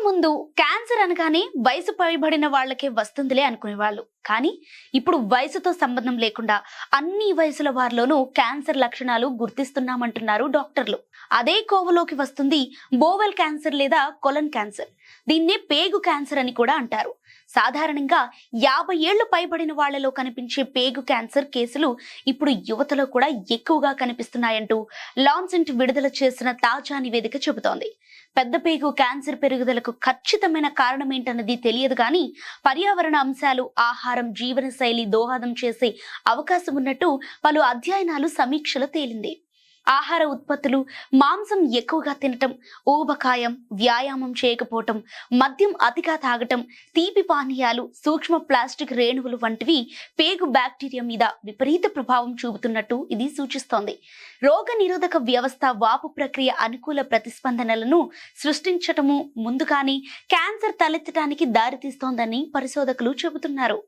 ముందు క్యాన్సర్ అనగానే వయసు పైబడిన వాళ్ళకే వస్తుందిలే అనుకునేవాళ్ళు. కానీ ఇప్పుడు వయసుతో సంబంధం లేకుండా అన్ని వయసుల వారిలోనూ క్యాన్సర్ లక్షణాలు గుర్తిస్తున్నామంటున్నారు డాక్టర్లు. అదే కోవలోకి వస్తుంది బోవెల్ క్యాన్సర్ లేదా కొలన్ క్యాన్సర్. దీన్నే పేగు క్యాన్సర్ అని కూడా అంటారు. సాధారణంగా 50 ఏళ్లు పైబడిన వాళ్లలో కనిపించే పేగు క్యాన్సర్ కేసులు ఇప్పుడు యువతలో కూడా ఎక్కువగా కనిపిస్తున్నాయంటూ లాన్సెట్ విడుదల చేసిన తాజా నివేదిక చెబుతోంది. పెద్ద పేగు క్యాన్సర్ పెరుగుదలకు ఖచ్చితమైన కారణమేంటన్నది తెలియదు కానీ పర్యావరణ అంశాలు, ఆహారం, జీవన శైలి దోహదం చేసే అవకాశం ఉన్నట్టు పలు అధ్యయనాలు సమీక్షలో తేలింది. ఆహార ఉత్పత్తులు, మాంసం ఎక్కువగా తినటం, ఊబకాయం, వ్యాయామం చేయకపోవటం, మద్యం అతిగా తాగటం, తీపి పానీయాలు, సూక్ష్మ ప్లాస్టిక్ రేణువులు వంటివి పేగు బ్యాక్టీరియా మీద విపరీత ప్రభావం చూపుతున్నట్టు ఇది సూచిస్తోంది. రోగ నిరోధక వ్యవస్థ వాపు ప్రక్రియ అనుకూల ప్రతిస్పందనలను సృష్టించటము ముందుగానే క్యాన్సర్ తలెత్తడానికి దారితీస్తోందని పరిశోధకులు చెబుతున్నారు.